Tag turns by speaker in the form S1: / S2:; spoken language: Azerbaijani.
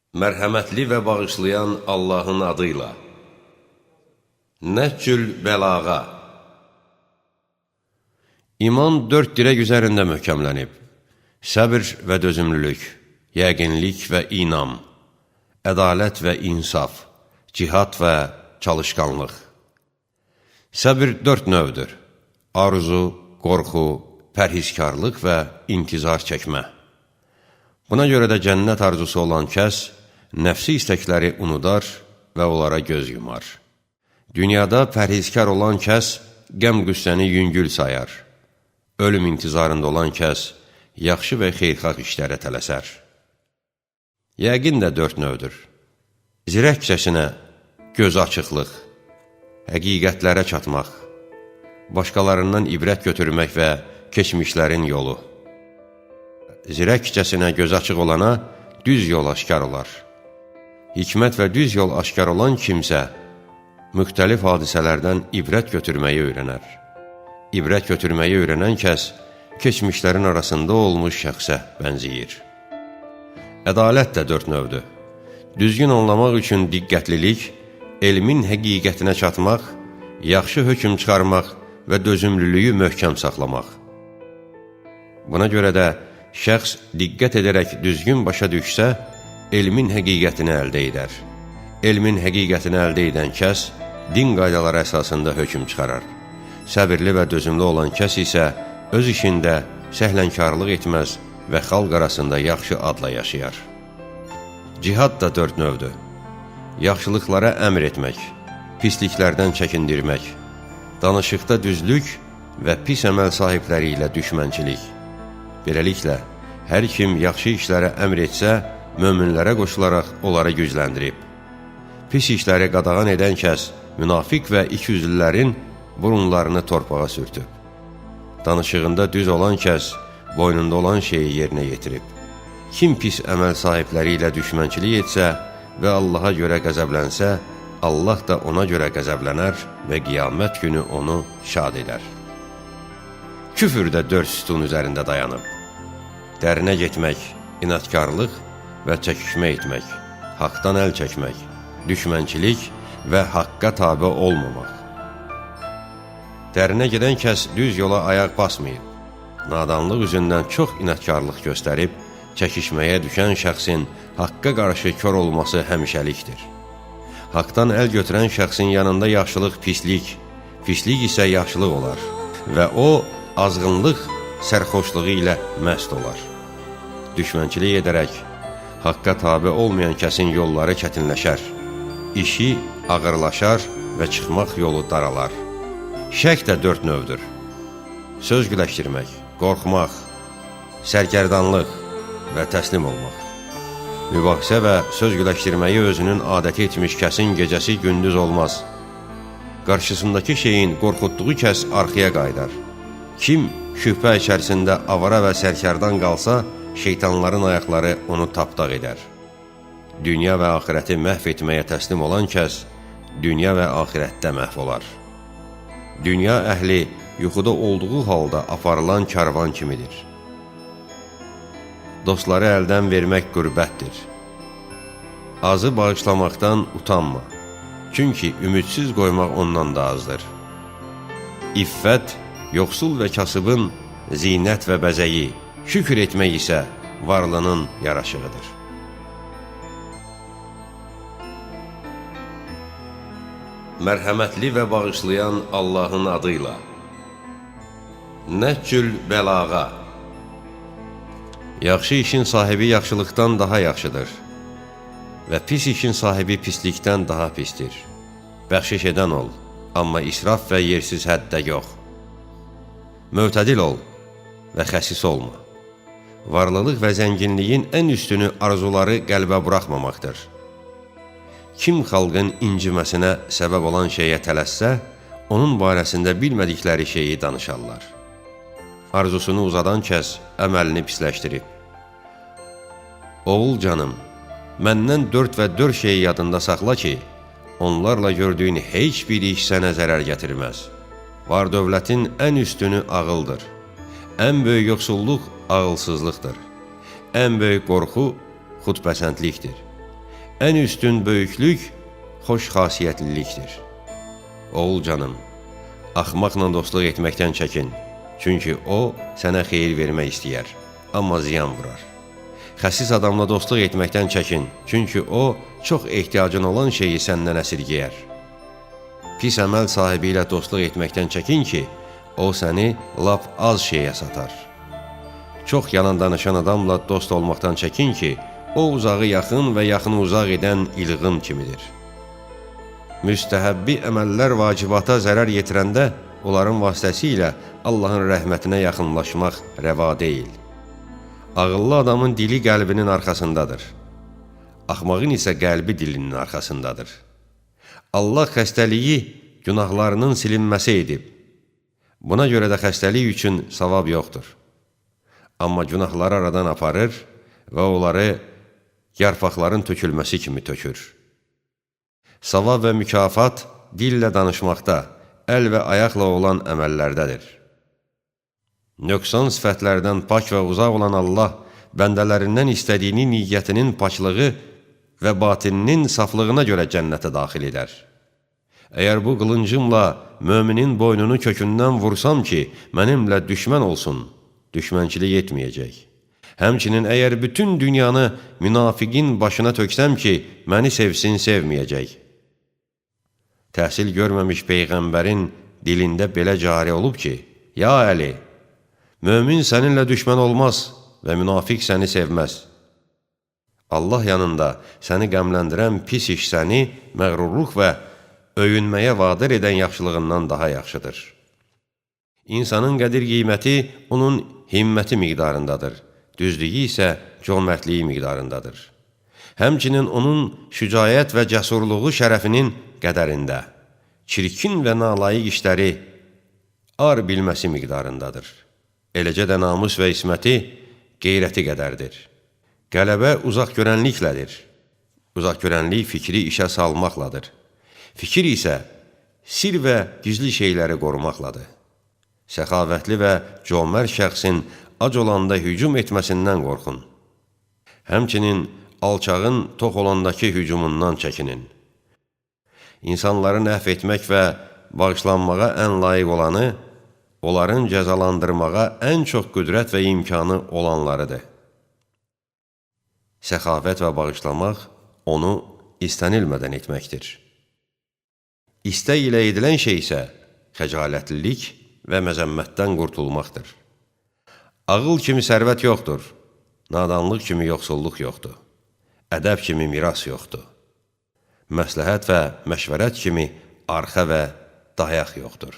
S1: Mərhəmətli və bağışlayan Allahın adıyla. Nəhcül bəlağa. İman 4 dirək üzərində möhkəmlənib. Səbr və dözümlülük, yəqinlik və inam, ədalət və insaf, cihad və çalışqanlıq. Səbr 4 növdür: arzu, qorxu, pərhizkarlıq və intizar çəkmə. Buna görə də cənnət arzusu olan kəs nəfsi istəkləri unudar və onlara göz yumar. Dünyada pərhizkar olan kəs qəm-qüssəni yüngül sayar. Ölüm intizarında olan kəs yaxşı və xeyrxalq işlərə tələsər. Yəqin də 4 növdür: zirəkcəsinə göz açıqlıq, həqiqətlərə çatmaq, başqalarından ibrət götürmək və keçmişlərin yolu. Zirəkcəsinə göz açıq olana düz yol aşkar olar. Hikmət və düz yol aşkar olan kimsə müxtəlif hadisələrdən ibrət götürməyi öyrənər. İbrət götürməyi öyrənən kəs keçmişlərin arasında olmuş şəxsə bənziyir. Ədalət də 4 növdür: düzgün anlamaq üçün diqqətlilik, elmin həqiqətinə çatmaq, yaxşı hökm çıxarmaq və dözümlülüyü möhkəm saxlamaq. Buna görə də şəxs diqqət edərək düzgün başa düşsə, elmin həqiqətini əldə edər. Elmin həqiqətini əldə edən kəs din qaydaları əsasında hökm çıxarar. Səbirli və dözümlü olan kəs isə öz işində səhlənkarlıq etməz və xalq arasında yaxşı adla yaşayar. Cihad da 4 növdür: yaxşılıqlara əmr etmək, pisliklərdən çəkindirmək, danışıqda düzlük və pis əməl sahibləri ilə düşmənçilik. Beləliklə, hər kim yaxşı işlərə əmr etsə, möminlərə qoşularaq onları gücləndirib. Pis işləri qadağan edən kəs münafiq və ikiyüzlülərin burunlarını torpağa sürtüb. Danışığında düz olan kəs boynunda olan şeyi yerinə yetirib. Kim pis əməl sahibləri ilə düşmənçilik etsə və Allaha görə qəzəblənsə, Allah da ona görə qəzəblənər və qiyamət günü onu şad edər. Küfür də 4 sütun üzərində dayanıb: dərinə getmək, inatkarlıq və çəkişmə etmək, haqdan əl çəkmək, düşmənçilik və haqqa tabe olmamaq. Dərinə gedən kəs düz yola ayaq basmayıb. Nadanlıq üzündən çox inatkarlıq göstərib, çəkişməyə düşən şəxsin haqqa qarşı kör olması həmişəlikdir. Haqdan əl götürən şəxsin yanında yaxşılıq pislik, pislik isə yaxşılıq olar və o, azğınlıq sərxoşluğu ilə məst olar. Düşmənçilik edərək, haqqa tabe olmayan kəsin yolları çətinləşər, işi ağırlaşar və çıxmaq yolu daralar. Şək də 4 növdür: söz güləşdirmək, qorxmaq, sərgərdanlıq və təslim olmaq. Mübahisə və söz güləşdirməyi özünün adəti etmiş kəsin gecəsi gündüz olmaz. Qarşısındakı şeyin qorxutduğu kəs arxaya qaydar. Kim şübhə içərisində avara və sərkərdan qalsa, şeytanların ayaqları onu tapdaq edər. Dünya və axirəti məhv etməyə təslim olan kəs, dünya və axirətdə məhv olar. Dünya əhli yuxuda olduğu halda aparılan karvan kimidir. Dostları əldən vermək qürbətdir. Azı bağışlamaqdan utanma, çünki ümidsiz qoymaq ondan da azdır. İffət, yoxsul və kasıbın zinət və bəzəyi, şükür etmək isə varlının yaraşığıdır. Mərhəmətli və bağışlayan Allahın adıyla. Nəhcül bəlağa. Yaxşı işin sahibi yaxşılıqdan daha yaxşıdır və pis işin sahibi pislikdən daha pisdir. Bəxşiş edən ol, amma israf və yersiz həddə yox. Mötədil ol və xəsis olma. Varlılıq və zənginliyin ən üstünü arzuları qəlbə buraxmamaqdır. Kim xalqın inciməsinə səbəb olan şeyə tələssə, onun barəsində bilmədikləri şeyi danışarlar. Arzusunu uzadan kəs əməlini pisləşdirib. Oğul canım, məndən 4 və 4 şeyi yadında saxla ki, onlarla gördüyün heç bir iş sənə zərər gətirməz. Var dövlətin ən üstünü ağıldır. Ən böyük yoxsulluq ağılsızlıqdır. Ən böyük qorxu xudpəsəndlikdir. ən üstün böyüklük xoş xasiyyətlilikdir. Oğul canım, axmaqla dostluq etməkdən çəkin, çünki o, sənə xeyir vermək istəyər, amma ziyan vurar. Xəsis adamla dostluq etməkdən çəkin, çünki o, çox ehtiyacın olan şeyi səndən əsirgəyər. Pis əməl sahibi ilə dostluq etməkdən çəkin ki, o səni lap az şeyə satar. Çox yalan danışan adamla dost olmaqdan çəkin ki, o uzağı yaxın və yaxını uzaq edən ilğım kimidir. Müstəhəbbi əməllər vacibata zərər yetirəndə, onların vasitəsilə Allahın rəhmətinə yaxınlaşmaq rəva deyil. Ağıllı adamın dili qəlbinin arxasındadır. Axmağın isə qəlbi dilinin arxasındadır. Allah xəstəliyi günahlarının silinməsi edib. Buna görə də xəstəlik üçün savab yoxdur. Amma günahları aradan aparır və onları yarpaqların tökülməsi kimi tökür. Savab və mükafat dillə danışmaqda, əl və ayaqla olan əməllərdədir. Nöqsan sifətlərdən pak və uzaq olan Allah bəndələrindən istədiyini niyyətinin paklığı və batininin saflığına görə cənnətə daxil edər. Əgər bu qılıncımla möminin boynunu kökündən vursam ki, mənimlə düşmən olsun, düşmənçilik etməyəcək. Həmçinin əgər bütün dünyanı münafiqin başına töksəm ki, məni sevsin, sevməyəcək. Təhsil görməmiş Peyğəmbərin dilində belə cari olub ki, ya Əli, mömin səninlə düşmən olmaz və münafiq səni sevməz. Allah yanında səni qəmləndirən pis iş səni məğrurluq və öyünməyə vadir edən yaxşılığından daha yaxşıdır. İnsanın qədir-qiyməti onun himməti miqdarındadır, düzlüyü isə cömərtliyi miqdarındadır. Həmçinin onun şücaət və cəsurluğu şərəfinin qədərində, çirkin və nalayiq işləri ar bilməsi miqdarındadır. Eləcə də namus və isməti qeyrəti qədərdir. Qələbə uzaq görənliklədir. Uzaq görənlik fikri işə salmaqladır. Fikir isə sir və gizli şeyləri qorumaqladır. Səxavətli və cömər şəxsin ac olanda hücum etməsindən qorxun. Həmçinin alçağın tox olandakı hücumundan çəkinin. İnsanları əhv etmək və bağışlanmağa ən layiq olanı, onların cəzalandırmağa ən çox qüdrət və imkanı olanlarıdır. Səxavət və bağışlamaq onu istənilmədən etməkdir. İstək ilə edilən şey isə xəcalətlilik və məzəmmətdən qurtulmaqdır. Ağıl kimi sərvət yoxdur, nadanlıq kimi yoxsulluq yoxdur, ədəb kimi miras yoxdur, məsləhət və məşvərət kimi arxa və dayaq yoxdur.